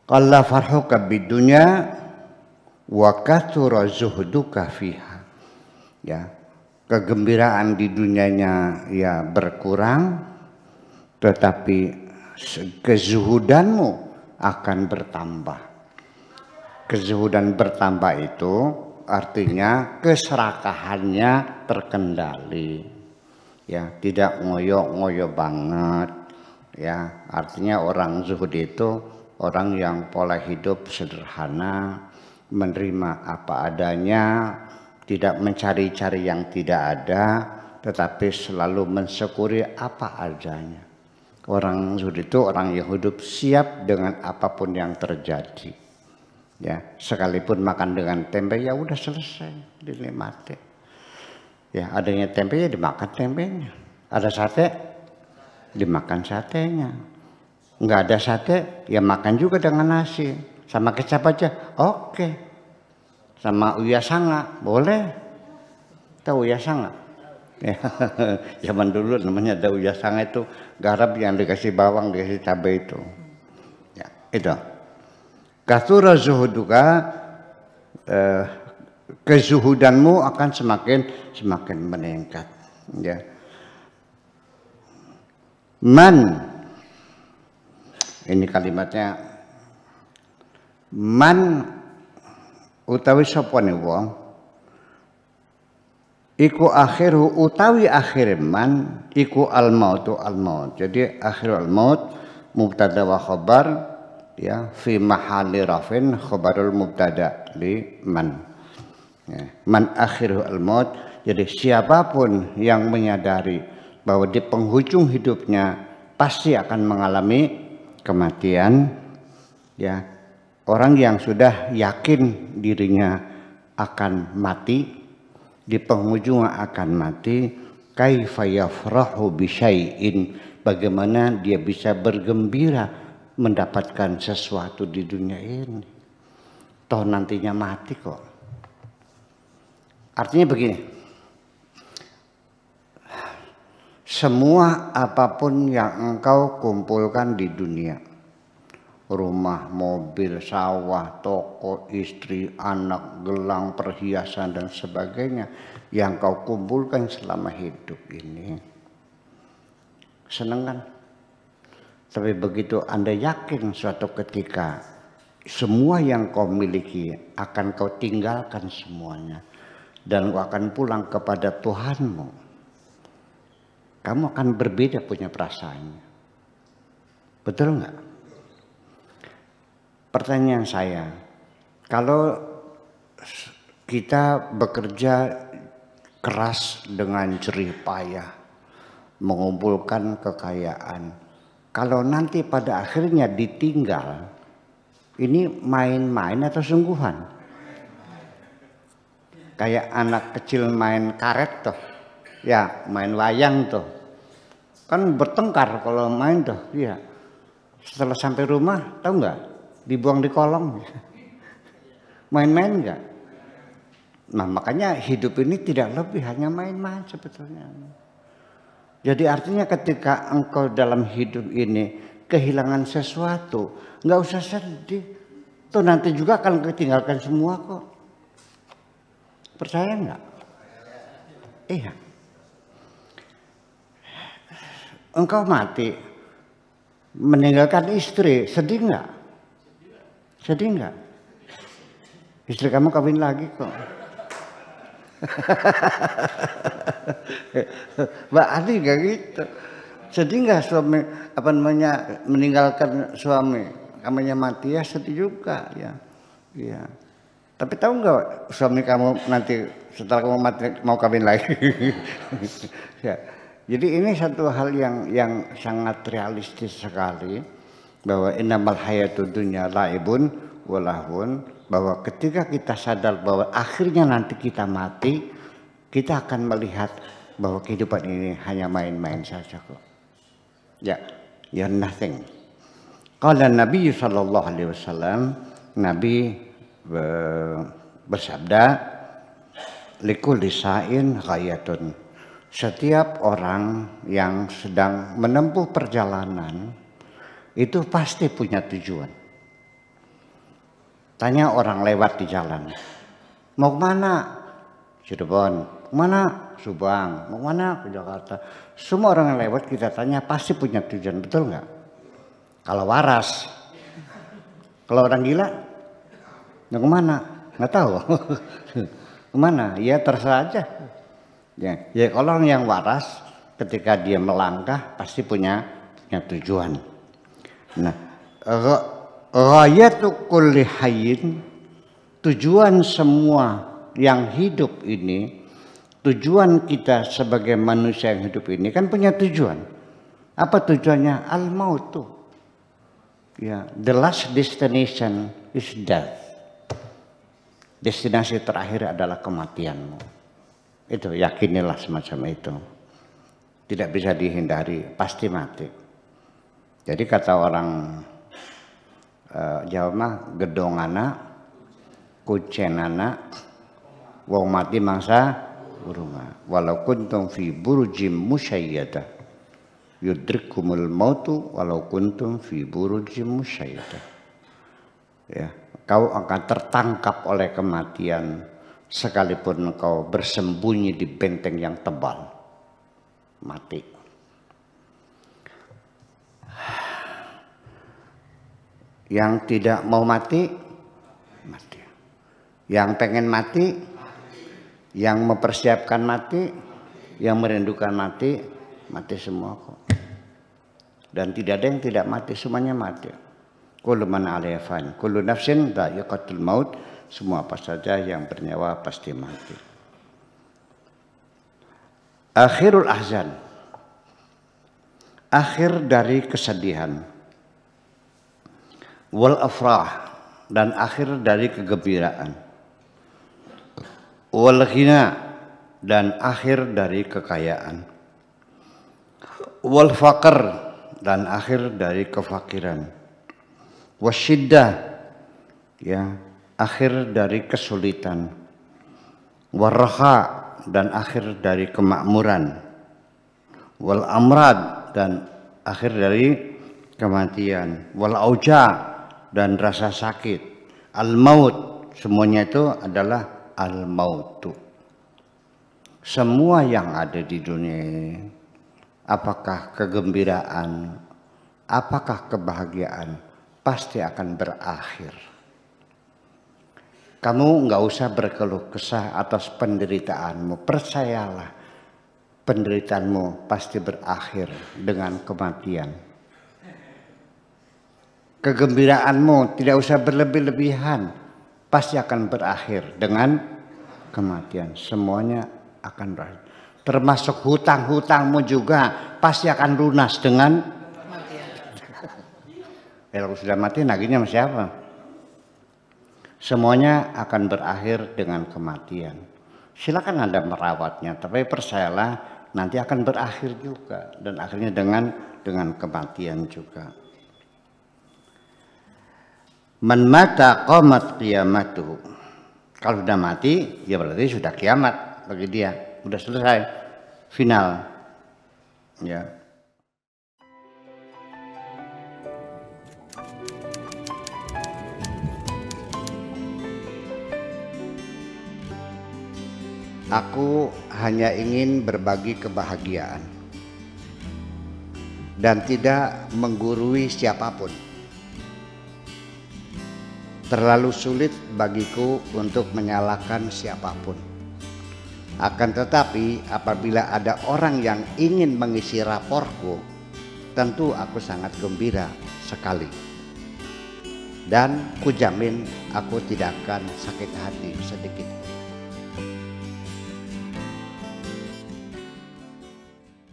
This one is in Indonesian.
qalla farhuka bidunya wa kathura zuhduka fiha. Ya, kegembiraan di dunianya ya berkurang, tetapi kezuhudanmu akan bertambah. Kezuhudan bertambah itu artinya keserakahannya terkendali, ya, tidak ngoyo-ngoyo banget, ya. Artinya orang zuhud itu orang yang pola hidup sederhana, menerima apa adanya, tidak mencari-cari yang tidak ada, tetapi selalu mensyukuri apa adanya. Orang zuhud itu orang yang hidup siap dengan apapun yang terjadi. Ya, sekalipun makan dengan tempe ya udah selesai, dinikmati. Ya, adanya tempe ya dimakan tempenya. Ada sate, dimakan satenya. Enggak ada sate, ya makan juga dengan nasi. Sama kecap aja, oke. Sama uya sanga, boleh. Tahu uya sanga? Ya, zaman dulu namanya ada uya sanga itu garam yang dikasih bawang, dikasih cabai itu. Ya, itu. Kathura zuhuduka, kezuhudanmu akan semakin meningkat. Ya. Man, ini kalimatnya, man utawi sapa ne wong iku akhiru utawi akhir man iku al mautu al maut. Jadi akhirul maut mubtada wa khabar, ya, fi mahalli rafin khabarul mubtada li man. Ya, man akhiru al maut. Jadi siapapun yang menyadari bahwa di penghujung hidupnya pasti akan mengalami kematian, ya, orang yang sudah yakin dirinya akan mati, di penghujung akan mati, kaifa yafrahu bi syai'in, bagaimana dia bisa bergembira mendapatkan sesuatu di dunia ini, toh nantinya mati kok. Artinya begini, semua apapun yang engkau kumpulkan di dunia, rumah, mobil, sawah, toko, istri, anak, gelang, perhiasan dan sebagainya yang kau kumpulkan selama hidup ini, seneng kan? Tapi begitu Anda yakin suatu ketika semua yang kau miliki akan kau tinggalkan semuanya dan kau akan pulang kepada Tuhanmu, kamu akan berbeda punya perasaannya. Betul nggak? Pertanyaan saya, kalau kita bekerja keras dengan jerih payah mengumpulkan kekayaan, kalau nanti pada akhirnya ditinggal, ini main-main atau sungguhan? Kayak anak kecil main karet tuh, ya, main wayang tuh, kan bertengkar kalau main tuh, ya. Setelah sampai rumah, tahu nggak? Dibuang di kolong. Main-main nggak? Nah, makanya hidup ini tidak lebih hanya main-main sebetulnya. Jadi artinya ketika engkau dalam hidup ini kehilangan sesuatu, nggak usah sedih. Tuh nanti juga akan ketinggalkan semua kok. Percaya nggak? Iya. Engkau mati, meninggalkan istri, sedih nggak? Sedih nggak? Istri kamu kawin lagi kok. Mbak Adi nggak gitu. Sedih nggak suami meninggalkan suami? Kamunya mati, ya sedih juga, ya. Iya. Tapi tahu nggak suami kamu nanti setelah kamu mati mau kawin lagi? Ya. Jadi ini satu hal yang sangat realistis sekali, bahwa innamal hayatud dunya laibun walahun, bahwa ketika kita sadar bahwa akhirnya nanti kita mati, kita akan melihat bahwa kehidupan ini hanya main-main saja kok. Ya, ya, nothing. Qala Nabi sallallahu alaihi wasallam, Nabi bersabda, likulli sa'in ghayatun. Setiap orang yang sedang menempuh perjalanan itu pasti punya tujuan. Tanya orang lewat di jalan, mau kemana? Cirebon. Kemana? Subang. Mau kemana? Ke Jakarta. Semua orang yang lewat kita tanya pasti punya tujuan, betul nggak? Kalau waras. Kalau orang gila, mau kemana? Nggak tahu. Kemana? Ya terserah aja. Ya kalau orang yang waras, ketika dia melangkah pasti punya tujuan. Nah, ghayatu kulli hayyin, tujuan semua yang hidup ini, tujuan kita sebagai manusia yang hidup ini kan punya tujuan. Apa tujuannya? Al-mautu. Ya, the last destination is death. Destinasi terakhir adalah kematianmu. Itu yakinilah semacam itu. Tidak bisa dihindari, pasti mati. Jadi kata orang Jawa mah gedongana, kucenana, wong mati mangsa burunga. Walau kuntum fi burujim musyayyadah, yudrikumul mautu walau kuntum fi burujim musyayyadah. Ya, kau akan tertangkap oleh kematian sekalipun kau bersembunyi di benteng yang tebal. Mati. Yang tidak mau mati, mati. Yang pengen mati, yang mempersiapkan mati, yang merindukan mati, mati semua kok. Dan tidak ada yang tidak mati, semuanya mati. Kullu man 'alaiha fan, kullu nafsin dha'iqatul maut, semua apa saja yang bernyawa pasti mati. Akhirul ahzan, akhir dari kesedihan. Wal afrah, dan akhir dari kegembiraan. Wal ghina, dan akhir dari kekayaan. Wal faqr, dan akhir dari kefakiran. Wasyiddah, ya, akhir dari kesulitan. Warraha, dan akhir dari kemakmuran. Wal amrad, dan akhir dari kematian. Wal auja, dan rasa sakit. Al-maut, semuanya itu adalah al-mautu. Semua yang ada di dunia ini, apakah kegembiraan, apakah kebahagiaan, pasti akan berakhir. Kamu nggak usah berkeluh kesah atas penderitaanmu, percayalah penderitaanmu pasti berakhir dengan kematian. Kegembiraanmu tidak usah berlebih-lebihan, pasti akan berakhir dengan kematian. Semuanya akan berakhir. Termasuk hutang-hutangmu juga pasti akan lunas dengan kematian. Kalau sudah mati nagihnya sama siapa? Semuanya akan berakhir dengan kematian. Silakan Anda merawatnya, tapi percayalah nanti akan berakhir juga, dan akhirnya dengan kematian juga. Man mata qamat qiyamatuhu. Kalau sudah mati, ya berarti sudah kiamat bagi dia, sudah selesai, final. Ya. Aku hanya ingin berbagi kebahagiaan dan tidak menggurui siapapun. Terlalu sulit bagiku untuk menyalahkan siapapun. Akan tetapi apabila ada orang yang ingin mengisi raporku, tentu aku sangat gembira sekali. Dan kujamin aku tidak akan sakit hati sedikit.